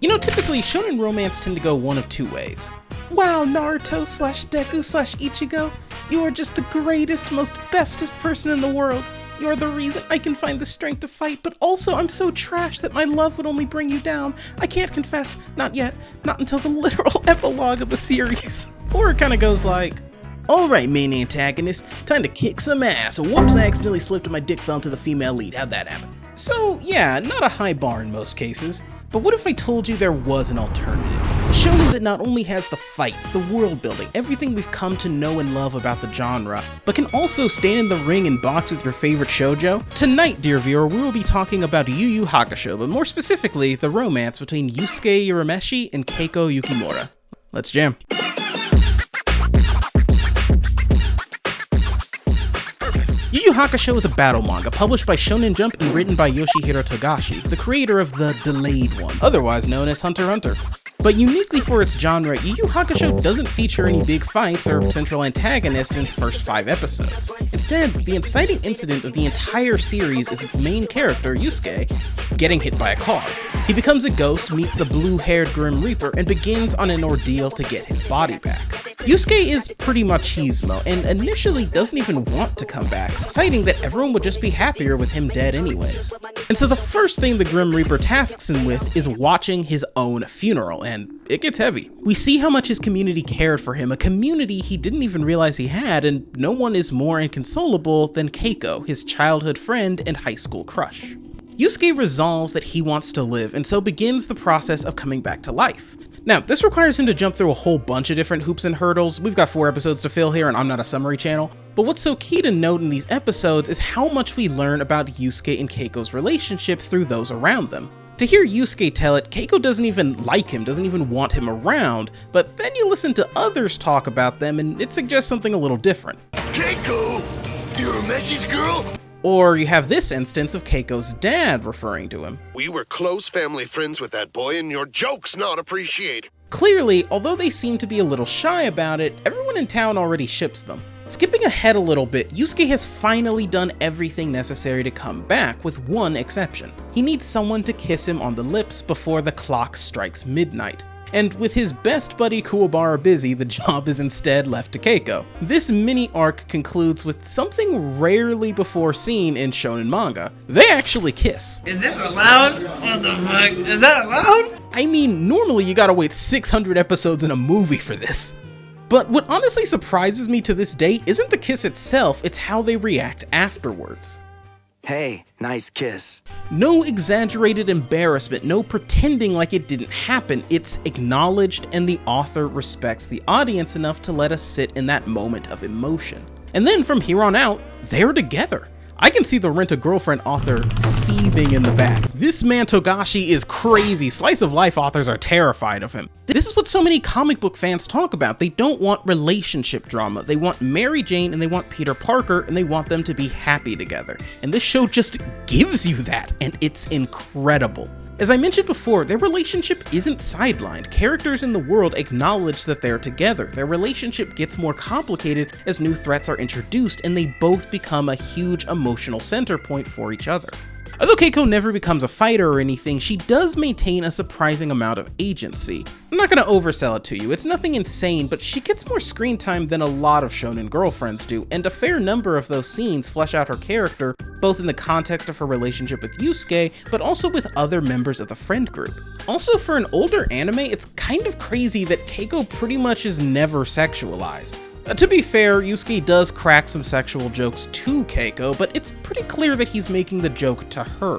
You know, typically shonen romance tend to go one of two ways. Wow, Naruto slash Deku slash Ichigo, you are just the greatest, most bestest person in the world. You are the reason I can find the strength to fight, but also I'm so trash that my love would only bring you down. I can't confess, not yet, not until the literal epilogue of the series. Or it kinda goes like, alright main antagonist, time to kick some ass. Whoops, I accidentally slipped and my dick fell into the female lead. How'd that happen? So yeah, not a high bar in most cases. But what if I told you there was an alternative? A shonen that not only has the fights, the world building, everything we've come to know and love about the genre, but can also stand in the ring and box with your favorite shoujo? Tonight, dear viewer, we will be talking about Yu Hakusho, but more specifically, the romance between Yusuke Urameshi and Keiko Yukimura. Let's jam. Yu Hakusho is a battle manga published by Shonen Jump and written by Yoshihiro Togashi, the creator of the Delayed One, otherwise known as Hunter x Hunter. But uniquely for its genre, Yu Hakusho doesn't feature any big fights or central antagonist in its first 5 episodes. Instead, the inciting incident of the entire series is its main character, Yusuke, getting hit by a car. He becomes a ghost, meets the blue-haired Grim Reaper, and begins on an ordeal to get his body back. Yusuke is pretty machismo, and initially doesn't even want to come back, citing that everyone would just be happier with him dead anyways. And so the first thing the Grim Reaper tasks him with is watching his own funeral, and it gets heavy. We see how much his community cared for him, a community he didn't even realize he had, and no one is more inconsolable than Keiko, his childhood friend and high school crush. Yusuke resolves that he wants to live, and so begins the process of coming back to life. Now, this requires him to jump through a whole bunch of different hoops and hurdles. We've got 4 episodes to fill here, and I'm not a summary channel. But what's so key to note in these episodes is how much we learn about Yusuke and Keiko's relationship through those around them. To hear Yusuke tell it, Keiko doesn't even like him, doesn't even want him around, but then you listen to others talk about them and it suggests something a little different. Keiko, you're a message girl? Or you have this instance of Keiko's dad referring to him. We were close family friends with that boy and your joke's not appreciated. Clearly, although they seem to be a little shy about it, everyone in town already ships them. Skipping ahead a little bit, Yusuke has finally done everything necessary to come back, with one exception. He needs someone to kiss him on the lips before the clock strikes midnight. And with his best buddy Kuwabara busy, the job is instead left to Keiko. This mini arc concludes with something rarely before seen in shonen manga. They actually kiss. Is this allowed? What the fuck? Is that allowed? I mean, normally you gotta wait 600 episodes in a movie for this. But what honestly surprises me to this day isn't the kiss itself, it's how they react afterwards. Hey, nice kiss. No exaggerated embarrassment, no pretending like it didn't happen. It's acknowledged, and the author respects the audience enough to let us sit in that moment of emotion. And then from here on out, they're together. I can see the Rent-a-Girlfriend author seething in the back. This man Togashi is crazy. Slice of life authors are terrified of him. This is what so many comic book fans talk about. They don't want relationship drama. They want Mary Jane and they want Peter Parker and they want them to be happy together. And this show just gives you that, and it's incredible. As I mentioned before, their relationship isn't sidelined. Characters in the world acknowledge that they're together. Their relationship gets more complicated as new threats are introduced, and they both become a huge emotional center point for each other. Although Keiko never becomes a fighter or anything, she does maintain a surprising amount of agency. I'm not going to oversell it to you, it's nothing insane, but she gets more screen time than a lot of shonen girlfriends do, and a fair number of those scenes flesh out her character, both in the context of her relationship with Yusuke, but also with other members of the friend group. Also, for an older anime, it's kind of crazy that Keiko pretty much is never sexualized. To be fair, Yusuke does crack some sexual jokes to Keiko, but it's pretty clear that he's making the joke to her.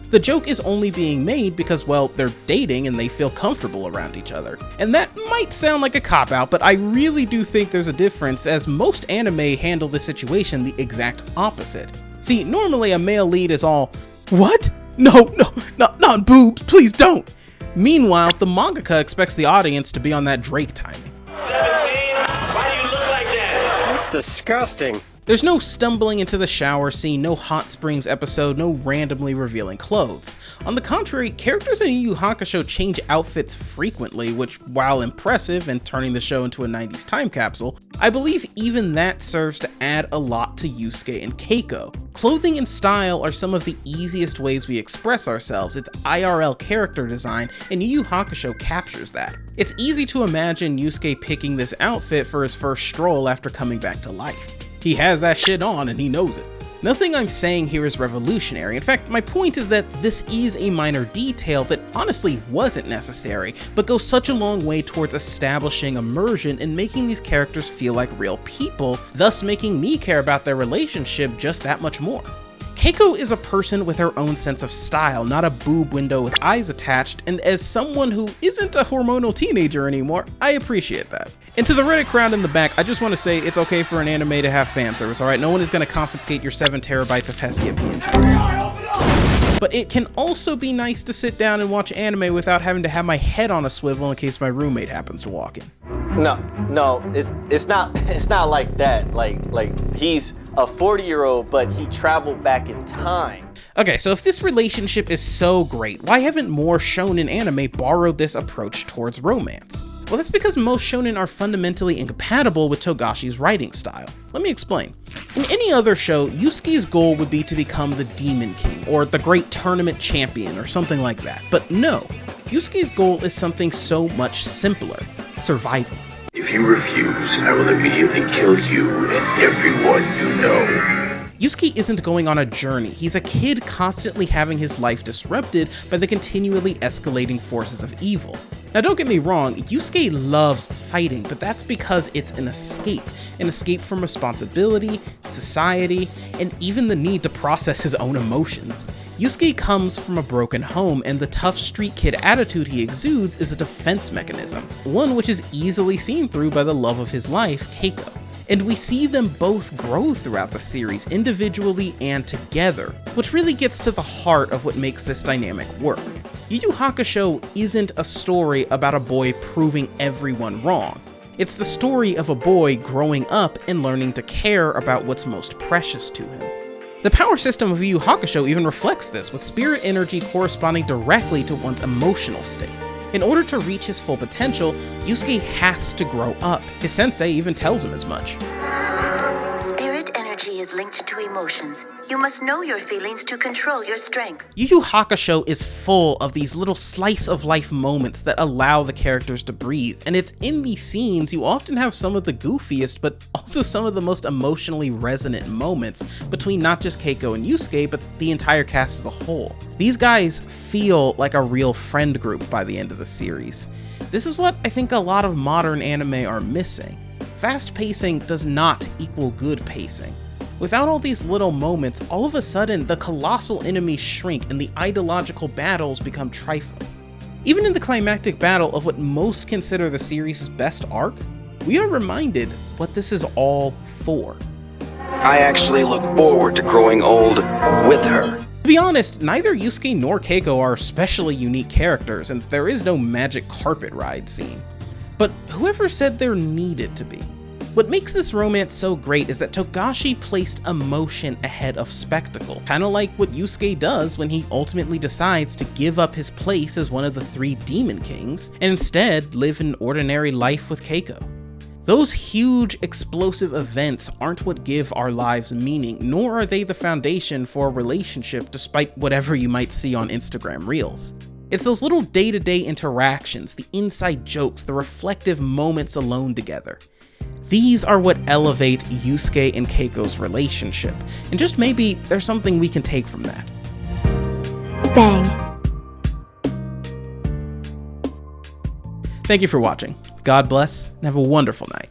The joke is only being made because, well, they're dating and they feel comfortable around each other. And that might sound like a cop-out, but I really do think there's a difference, as most anime handle this situation the exact opposite. See, normally a male lead is all, "What? No, not boobs, please don't!" Meanwhile, the mangaka expects the audience to be on that Drake timing. It's disgusting. There's no stumbling into the shower scene, no hot springs episode, no randomly revealing clothes. On the contrary, characters in Yu Hakusho change outfits frequently, which, while impressive and turning the show into a 90s time capsule, I believe even that serves to add a lot to Yusuke and Keiko. Clothing and style are some of the easiest ways we express ourselves. It's IRL character design, and Yu Hakusho captures that. It's easy to imagine Yusuke picking this outfit for his first stroll after coming back to life. He has that shit on and he knows it. Nothing I'm saying here is revolutionary. In fact, my point is that this is a minor detail that honestly wasn't necessary, but goes such a long way towards establishing immersion and making these characters feel like real people, thus making me care about their relationship just that much more. Keiko is a person with her own sense of style, not a boob window with eyes attached, and as someone who isn't a hormonal teenager anymore, I appreciate that. And to the Reddit crowd in the back, I just want to say it's okay for an anime to have fan service, alright? No one is going to confiscate your 7 terabytes of Heskia PNGs. But it can also be nice to sit down and watch anime without having to have my head on a swivel in case my roommate happens to walk in. No, it's not like that. Like he's a 40-year-old, but he traveled back in time. Okay, so if this relationship is so great, why haven't more shonen anime borrowed this approach towards romance? Well, that's because most shonen are fundamentally incompatible with Togashi's writing style. Let me explain. In any other show, Yusuke's goal would be to become the Demon King, or the Great Tournament Champion, or something like that. But no, Yusuke's goal is something so much simpler: survival. If you refuse, I will immediately kill you and everyone you know. Yusuke isn't going on a journey. He's a kid constantly having his life disrupted by the continually escalating forces of evil. Now don't get me wrong, Yusuke loves fighting, but that's because it's an escape from responsibility, society, and even the need to process his own emotions. Yusuke comes from a broken home, and the tough street kid attitude he exudes is a defense mechanism, one which is easily seen through by the love of his life, Keiko. And we see them both grow throughout the series, individually and together, which really gets to the heart of what makes this dynamic work. Yu Hakusho isn't a story about a boy proving everyone wrong. It's the story of a boy growing up and learning to care about what's most precious to him. The power system of Yu Hakusho even reflects this, with spirit energy corresponding directly to one's emotional state. In order to reach his full potential, Yusuke has to grow up. His sensei even tells him as much. Spirit energy is linked to emotions. You must know your feelings to control your strength. Yu Hakusho is full of these little slice-of-life moments that allow the characters to breathe, and it's in these scenes you often have some of the goofiest, but also some of the most emotionally resonant moments between not just Keiko and Yusuke, but the entire cast as a whole. These guys feel like a real friend group by the end of the series. This is what I think a lot of modern anime are missing. Fast pacing does not equal good pacing. Without all these little moments, all of a sudden the colossal enemies shrink and the ideological battles become trifling. Even in the climactic battle of what most consider the series' best arc, we are reminded what this is all for. I actually look forward to growing old with her. To be honest, neither Yusuke nor Keiko are especially unique characters, and there is no magic carpet ride scene. But whoever said there needed to be? What makes this romance so great is that Togashi placed emotion ahead of spectacle, kinda like what Yusuke does when he ultimately decides to give up his place as one of the 3 Demon Kings, and instead live an ordinary life with Keiko. Those huge, explosive events aren't what give our lives meaning, nor are they the foundation for a relationship despite whatever you might see on Instagram Reels. It's those little day-to-day interactions, the inside jokes, the reflective moments alone together. These are what elevate Yusuke and Keiko's relationship, and just maybe there's something we can take from that. Bang. Thank you for watching. God bless, and have a wonderful night.